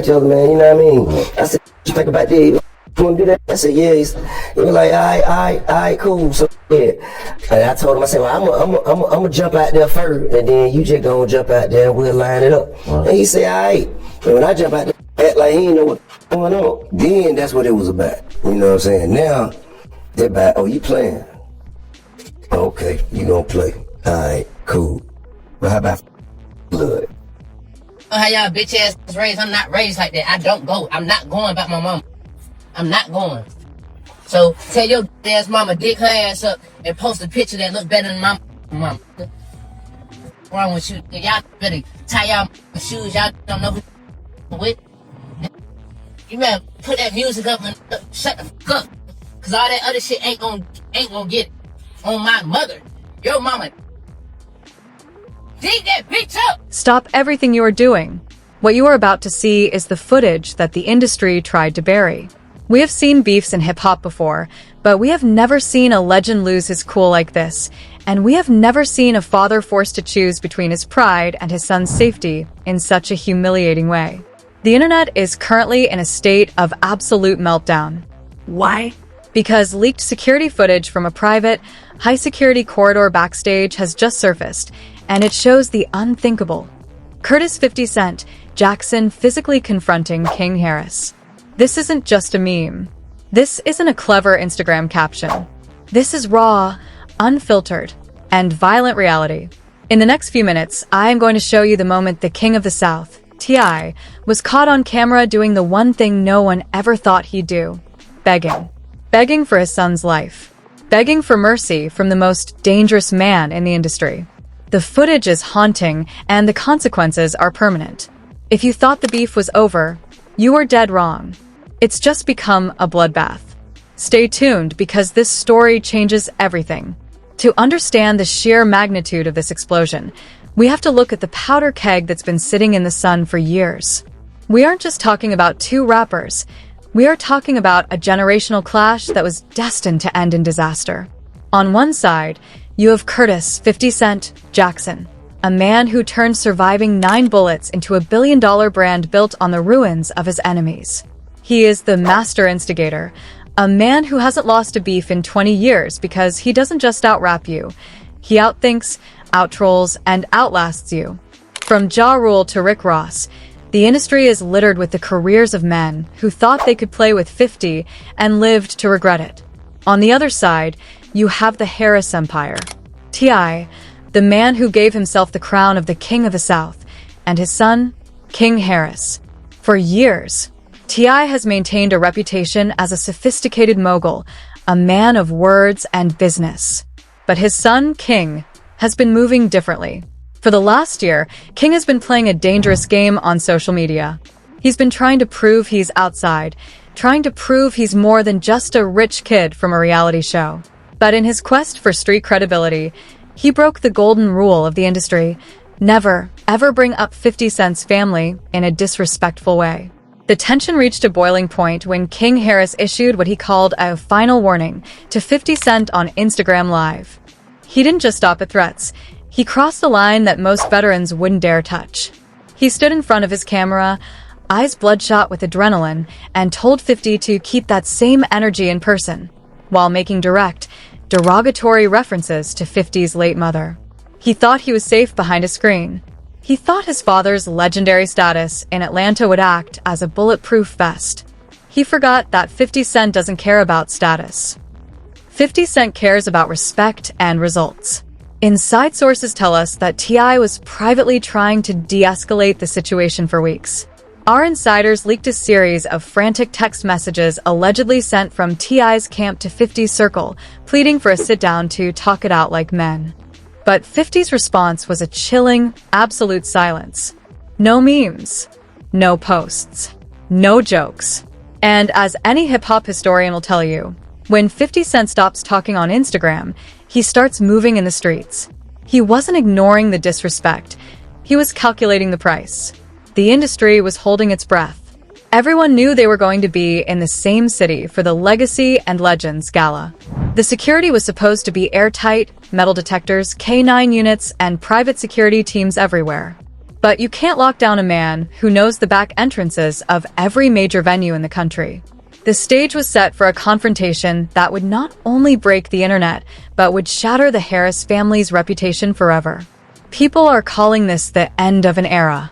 each other, man, you know what I mean? I said, what you think about that? You want to do that? I said, yeah. He was like, all right, cool. So, yeah. And I told him, I said, well, I'm gonna jump out there first, and then you just gonna jump out there and we'll line it up. Right. And he said, all right. And when I jump out there, act like he ain't know what's going on. Then that's what it was about. You know what I'm saying? Now, they're about, oh, you playing? Okay, you gonna play. All right, cool. But how about blood? How y'all bitch ass raised? I'm not raised like that. I don't go. I'm not going about my mama. I'm not going. So tell your ass mama dick her ass up and post a picture that look better than my mama. What's wrong with you? Y'all better tie y'all shoes. Y'all don't know who with. You better put that music up and shut the fuck up. Cause all that other shit ain't gonna get it. On my mother. Your mama. Dig that bitch up! Stop everything you are doing. What you are about to see is the footage that the industry tried to bury. We have seen beefs in hip-hop before, but we have never seen a legend lose his cool like this, and we have never seen a father forced to choose between his pride and his son's safety in such a humiliating way. The internet is currently in a state of absolute meltdown. Why? Because leaked security footage from a private, high-security corridor backstage has just surfaced, and it shows the unthinkable. Curtis 50 Cent Jackson physically confronting King Harris. This isn't just a meme. This isn't a clever Instagram caption. This is raw, unfiltered, and violent reality. In the next few minutes, I am going to show you the moment the King of the South, T.I., was caught on camera doing the one thing no one ever thought he'd do: begging. Begging for his son's life. Begging for mercy from the most dangerous man in the industry. The footage is haunting, and the consequences are permanent. If you thought the beef was over, you are dead wrong. It's just become a bloodbath. Stay tuned, because this story changes everything. To understand the sheer magnitude of this explosion, we have to look at the powder keg that's been sitting in the sun for years. We aren't just talking about two rappers. We are talking about a generational clash that was destined to end in disaster. On one side, you have Curtis 50 Cent Jackson, a man who turned surviving 9 bullets into $1 billion brand built on the ruins of his enemies. He is the master instigator, a man who hasn't lost a beef in 20 years because he doesn't just out-rap you. He outthinks, out-trolls, and outlasts you. From Ja Rule to Rick Ross, the industry is littered with the careers of men who thought they could play with 50 and lived to regret it. On the other side, you have the Harris Empire. T.I., the man who gave himself the crown of the King of the South, and his son, King Harris. For years, T.I. has maintained a reputation as a sophisticated mogul, a man of words and business. But his son, King, has been moving differently. For the last year, King has been playing a dangerous game on social media. He's been trying to prove he's outside, trying to prove he's more than just a rich kid from a reality show. But in his quest for street credibility, he broke the golden rule of the industry: never, ever bring up 50 Cent's family in a disrespectful way. The tension reached a boiling point when King Harris issued what he called a final warning to 50 Cent on Instagram Live. He didn't just stop at threats. He crossed a line that most veterans wouldn't dare touch. He stood in front of his camera, eyes bloodshot with adrenaline, and told 50 to keep that same energy in person, while making direct, derogatory references to 50's late mother. He thought he was safe behind a screen. He thought his father's legendary status in Atlanta would act as a bulletproof vest. He forgot that 50 Cent doesn't care about status. 50 Cent cares about respect and results. Inside sources tell us that T.I. was privately trying to de-escalate the situation for weeks. Our insiders leaked a series of frantic text messages allegedly sent from T.I.'s camp to 50's circle, pleading for a sit-down to talk it out like men. But 50's response was a chilling, absolute silence. No memes, no posts, no jokes. And as any hip-hop historian will tell you, when 50 Cent stops talking on Instagram, he starts moving in the streets. He wasn't ignoring the disrespect. He was calculating the price. The industry was holding its breath. Everyone knew they were going to be in the same city for the Legacy and Legends Gala. The security was supposed to be airtight, metal detectors, K9 units, and private security teams everywhere. But you can't lock down a man who knows the back entrances of every major venue in the country. The stage was set for a confrontation that would not only break the internet, but would shatter the Harris family's reputation forever. People are calling this the end of an era.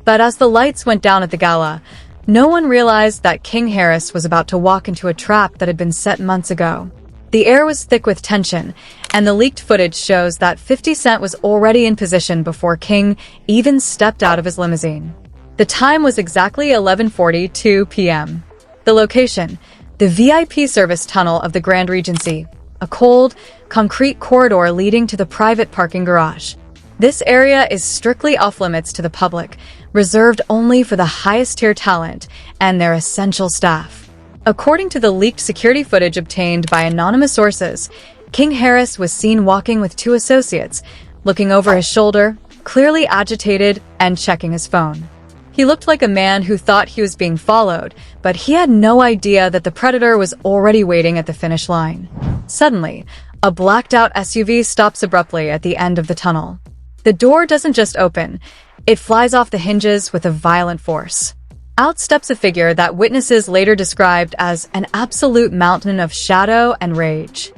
But as the lights went down at the gala, no one realized that King Harris was about to walk into a trap that had been set months ago. The air was thick with tension, and the leaked footage shows that 50 Cent was already in position before King even stepped out of his limousine. The time was exactly 11:42 p.m. The location, the VIP service tunnel of the Grand Regency, a cold, concrete corridor leading to the private parking garage. This area is strictly off-limits to the public, reserved only for the highest-tier talent and their essential staff. According to the leaked security footage obtained by anonymous sources, King Harris was seen walking with two associates, looking over his shoulder, clearly agitated and checking his phone. He looked like a man who thought he was being followed, but he had no idea that the predator was already waiting at the finish line. Suddenly, a blacked-out SUV stops abruptly at the end of the tunnel. The door doesn't just open, it flies off the hinges with a violent force. Out steps a figure that witnesses later described as an absolute mountain of shadow and rage.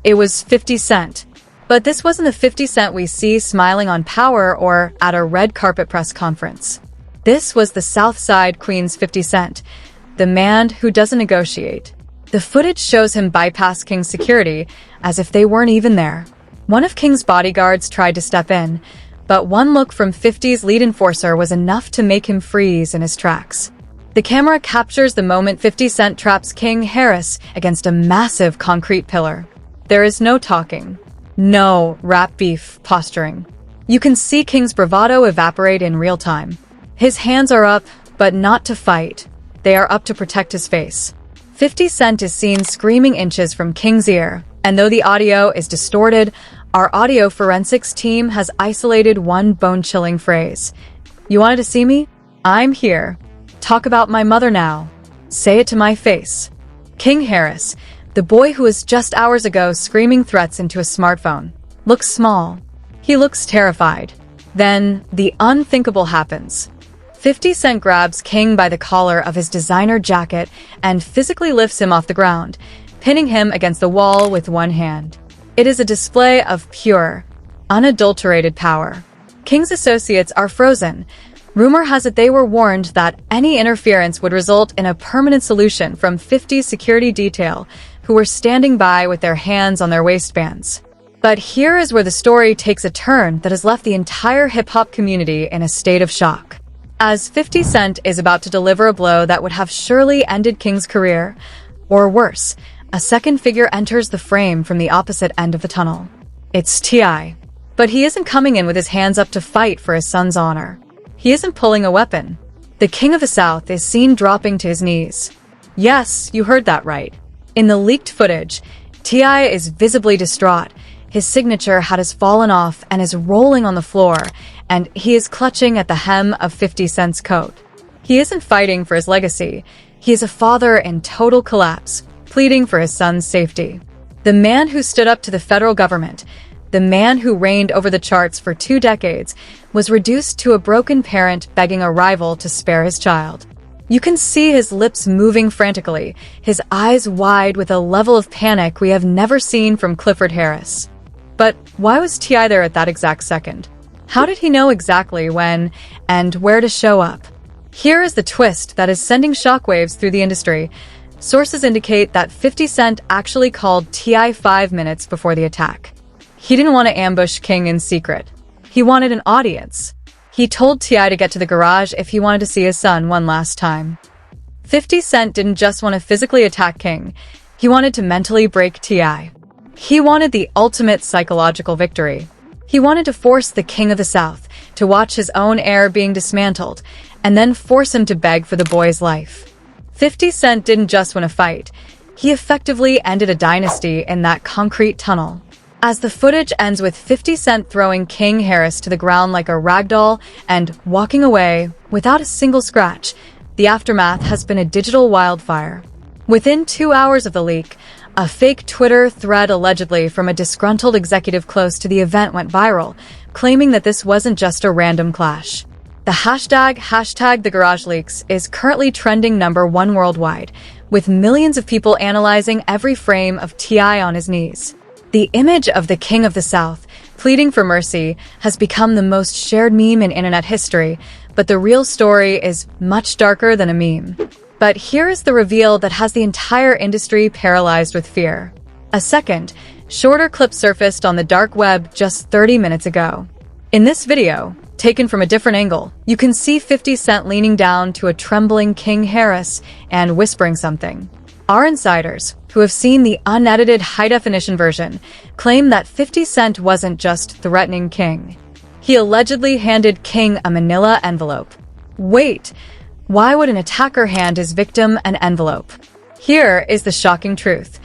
It was 50 Cent. But this wasn't the 50 Cent we see smiling on Power or at a red carpet press conference. This was the Southside Queen's 50 Cent, the man who doesn't negotiate. The footage shows him bypass King's security as if they weren't even there. One of King's bodyguards tried to step in, but one look from 50's lead enforcer was enough to make him freeze in his tracks. The camera captures the moment 50 Cent traps King Harris against a massive concrete pillar. There is no talking, no rap beef posturing. You can see King's bravado evaporate in real time. His hands are up, but not to fight. They are up to protect his face. 50 Cent is seen screaming inches from King's ear, and though the audio is distorted, our audio forensics team has isolated one bone-chilling phrase. You wanted to see me? I'm here. Talk about my mother now. Say it to my face. King Harris, the boy who was just hours ago screaming threats into a smartphone, looks small. He looks terrified. Then, the unthinkable happens. 50 Cent grabs King by the collar of his designer jacket and physically lifts him off the ground, pinning him against the wall with one hand. It is a display of pure, unadulterated power. King's associates are frozen. Rumor has it they were warned that any interference would result in a permanent solution from 50's security detail, who were standing by with their hands on their waistbands. But here is where the story takes a turn that has left the entire hip-hop community in a state of shock. As 50 Cent is about to deliver a blow that would have surely ended King's career, or worse, a second figure enters the frame from the opposite end of the tunnel. It's T.I. But he isn't coming in with his hands up to fight for his son's honor. He isn't pulling a weapon. The King of the South is seen dropping to his knees. Yes, you heard that right. In the leaked footage, T.I. is visibly distraught. His signature hat has fallen off and is rolling on the floor, and he is clutching at the hem of 50 Cent's coat. He isn't fighting for his legacy. He is a father in total collapse, pleading for his son's safety. The man who stood up to the federal government, the man who reigned over the charts for 2 decades, was reduced to a broken parent begging a rival to spare his child. You can see his lips moving frantically, his eyes wide with a level of panic we have never seen from Clifford Harris. But why was T.I. there at that exact second? How did he know exactly when and where to show up? Here is the twist that is sending shockwaves through the industry. Sources indicate that 50 Cent actually called T.I. 5 minutes before the attack. He didn't want to ambush King in secret. He wanted an audience. He told T.I. to get to the garage if he wanted to see his son one last time. 50 Cent didn't just want to physically attack King. He wanted to mentally break T.I. He wanted the ultimate psychological victory. He wanted to force the King of the South to watch his own heir being dismantled, and then force him to beg for the boy's life. 50 Cent didn't just win a fight. He effectively ended a dynasty in that concrete tunnel. As the footage ends with 50 Cent throwing King Harris to the ground like a rag doll and walking away without a single scratch, the aftermath has been a digital wildfire. Within 2 hours of the leak, a fake Twitter thread allegedly from a disgruntled executive close to the event went viral, claiming that this wasn't just a random clash. The hashtag the garage leaks is currently trending #1 worldwide, with millions of people analyzing every frame of T.I. on his knees. The image of the King of the South, pleading for mercy, has become the most shared meme in internet history, but the real story is much darker than a meme. But here is the reveal that has the entire industry paralyzed with fear. A second, shorter clip surfaced on the dark web just 30 minutes ago. In this video, taken from a different angle, you can see 50 Cent leaning down to a trembling King Harris and whispering something. Our insiders, who have seen the unedited high-definition version, claim that 50 Cent wasn't just threatening King. He allegedly handed King a manila envelope. Wait, why would an attacker hand his victim an envelope? Here is the shocking truth.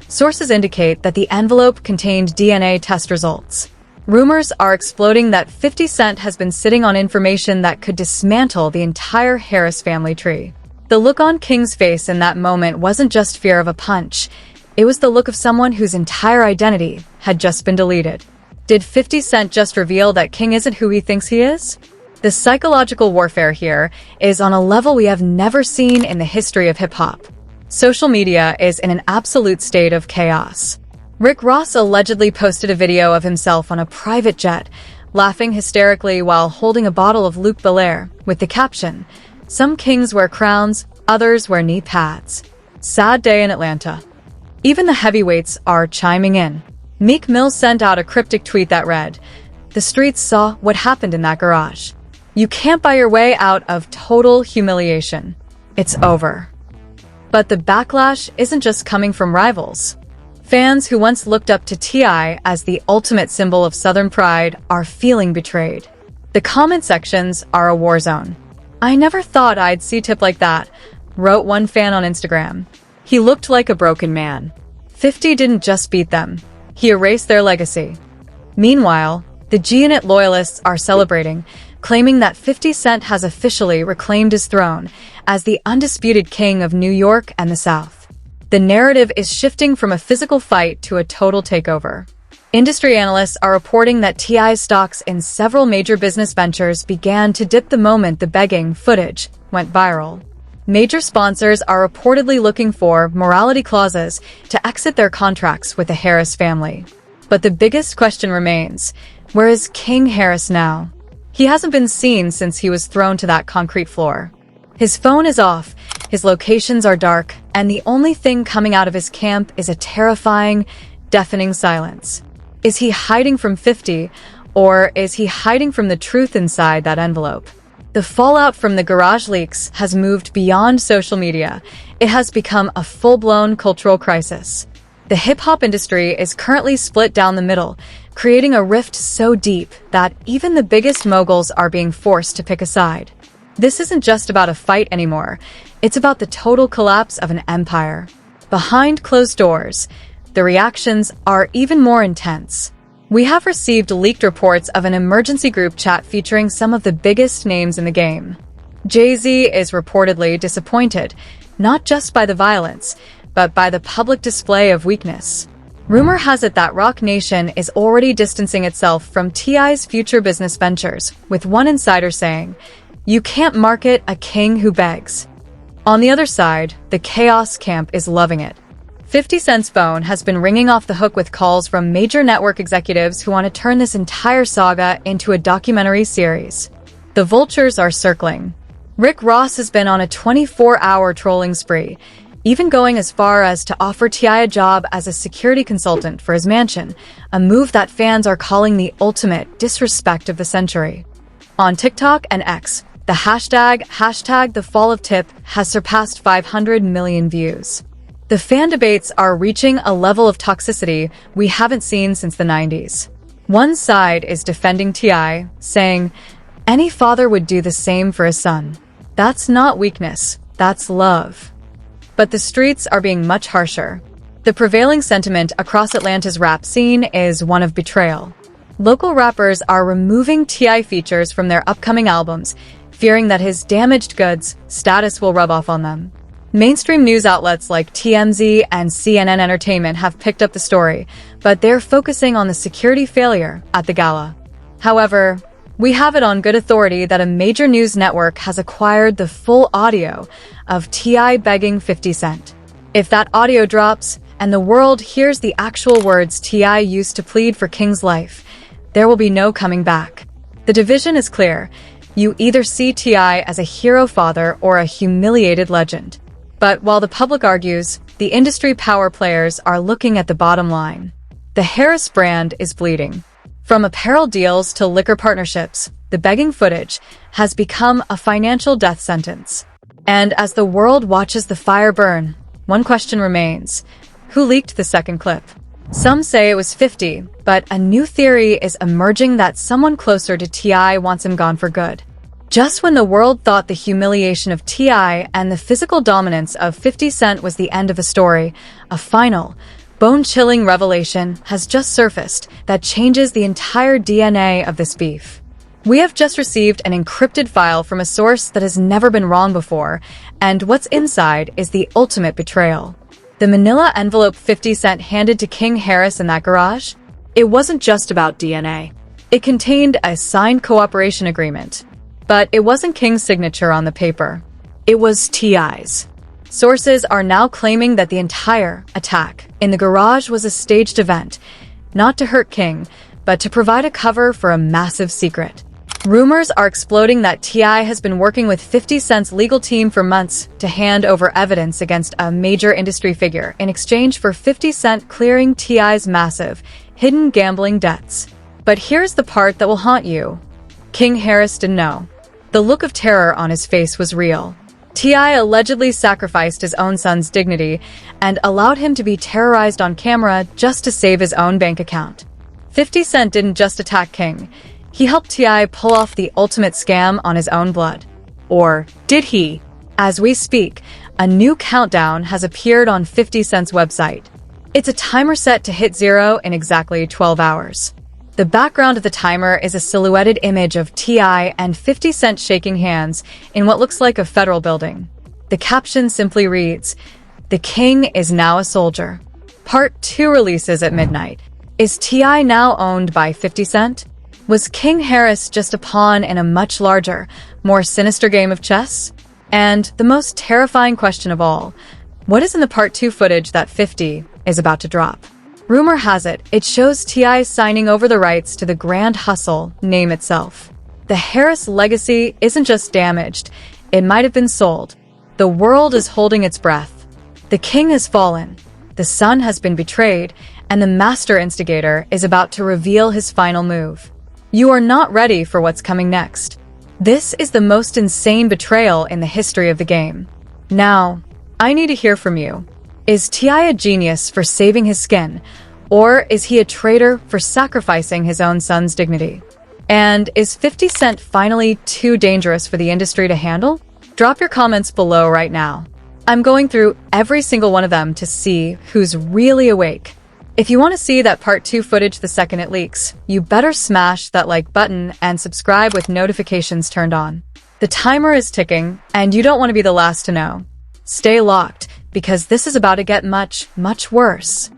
Sources indicate that the envelope contained DNA test results. Rumors are exploding that 50 Cent has been sitting on information that could dismantle the entire Harris family tree. The look on King's face in that moment wasn't just fear of a punch. It was the look of someone whose entire identity had just been deleted. Did 50 Cent just reveal that King isn't who he thinks he is? The psychological warfare here is on a level we have never seen in the history of hip-hop. Social media is in an absolute state of chaos. Rick Ross allegedly posted a video of himself on a private jet, laughing hysterically while holding a bottle of Luc Belaire, with the caption, "Some kings wear crowns, others wear knee pads. Sad day in Atlanta." Even the heavyweights are chiming in. Meek Mill sent out a cryptic tweet that read, "The streets saw what happened in that garage. You can't buy your way out of total humiliation. It's over." But the backlash isn't just coming from rivals. Fans who once looked up to T.I. as the ultimate symbol of Southern pride are feeling betrayed. The comment sections are a war zone. "I never thought I'd see Tip like that," wrote one fan on Instagram. "He looked like a broken man." 50 didn't just beat them. He erased their legacy. Meanwhile, the G-Unit loyalists are celebrating, claiming that 50 Cent has officially reclaimed his throne as the undisputed king of New York and the South. The narrative is shifting from a physical fight to a total takeover. Industry analysts are reporting that T.I.'s stocks in several major business ventures began to dip the moment the begging footage went viral. Major sponsors are reportedly looking for morality clauses to exit their contracts with the Harris family. But the biggest question remains, where is King Harris now? He hasn't been seen since he was thrown to that concrete floor. His phone is off, his locations are dark, and the only thing coming out of his camp is a terrifying, deafening silence. Is he hiding from 50, or is he hiding from the truth inside that envelope? The fallout from the garage leaks has moved beyond social media. It has become a full-blown cultural crisis. The hip-hop industry is currently split down the middle, creating a rift so deep that even the biggest moguls are being forced to pick a side. This isn't just about a fight anymore. It's about the total collapse of an empire. Behind closed doors, the reactions are even more intense. We have received leaked reports of an emergency group chat featuring some of the biggest names in the game. Jay-Z is reportedly disappointed, not just by the violence, but by the public display of weakness. Rumor has it that Roc Nation is already distancing itself from T.I.'s future business ventures, with one insider saying, "You can't market a king who begs." On the other side, the chaos camp is loving it. 50 Cent's phone has been ringing off the hook with calls from major network executives who want to turn this entire saga into a documentary series. The vultures are circling. Rick Ross has been on a 24-hour trolling spree, even going as far as to offer T.I. a job as a security consultant for his mansion, a move that fans are calling the ultimate disrespect of the century. On TikTok and X, the hashtag the fall of Tip has surpassed 500 million views. The fan debates are reaching a level of toxicity we haven't seen since the 90s. One side is defending T.I., saying, "Any father would do the same for his son. That's not weakness, that's love." But the streets are being much harsher. The prevailing sentiment across Atlanta's rap scene is one of betrayal. Local rappers are removing T.I. features from their upcoming albums, fearing that his damaged goods status will rub off on them. Mainstream news outlets like TMZ and CNN Entertainment have picked up the story, but they're focusing on the security failure at the gala. However, We have it on good authority that a major news network has acquired the full audio of T.I. begging 50 Cent. If that audio drops, and the world hears the actual words T.I. used to plead for King's life, there will be no coming back. The division is clear. You either see T.I. as a hero father or a humiliated legend. But while the public argues, the industry power players are looking at the bottom line. The Harris brand is bleeding. From apparel deals to liquor partnerships, the begging footage has become a financial death sentence. And as the world watches the fire burn, one question remains. Who leaked the second clip? Some say it was 50, but a new theory is emerging that someone closer to T.I. wants him gone for good. Just when the world thought the humiliation of T.I. and the physical dominance of 50 Cent was the end of a story, a final, bone-chilling revelation has just surfaced that changes the entire DNA of this beef. We have just received an encrypted file from a source that has never been wrong before, and what's inside is the ultimate betrayal. The manila envelope 50 Cent handed to King Harris in that garage? It wasn't just about DNA. It contained a signed cooperation agreement. But it wasn't King's signature on the paper. It was T.I.'s. Sources are now claiming that the entire attack in the garage was a staged event, not to hurt King, but to provide a cover for a massive secret. Rumors are exploding that T.I. has been working with 50 Cent's legal team for months to hand over evidence against a major industry figure in exchange for 50 Cent clearing T.I.'s massive, hidden gambling debts. But here's the part that will haunt you. King Harris didn't know. The look of terror on his face was real. T.I. allegedly sacrificed his own son's dignity and allowed him to be terrorized on camera just to save his own bank account. 50 Cent didn't just attack King. He helped T.I. pull off the ultimate scam on his own blood. Or did he? As we speak, a new countdown has appeared on 50 Cent's website. It's a timer set to hit 0 in exactly 12 hours. The background of the timer is a silhouetted image of T.I. and 50 Cent shaking hands in what looks like a federal building. The caption simply reads, "The King is now a soldier." Part 2 releases at midnight. Is T.I. now owned by 50 Cent? Was King Harris just a pawn in a much larger, more sinister game of chess? And the most terrifying question of all, what is in the Part 2 footage that 50 is about to drop? Rumor has it, it shows T.I. signing over the rights to the Grand Hustle name itself. The Harris legacy isn't just damaged, it might have been sold. The world is holding its breath. The king has fallen, the son has been betrayed, and the master instigator is about to reveal his final move. You are not ready for what's coming next. This is the most insane betrayal in the history of the game. Now, I need to hear from you. Is T.I. a genius for saving his skin, or is he a traitor for sacrificing his own son's dignity? And is 50 Cent finally too dangerous for the industry to handle? Drop your comments below right now. I'm going through every single one of them to see who's really awake. If you want to see that Part 2 footage the second it leaks, you better smash that like button and subscribe with notifications turned on. The timer is ticking, and you don't want to be the last to know. Stay locked, because this is about to get much, much worse.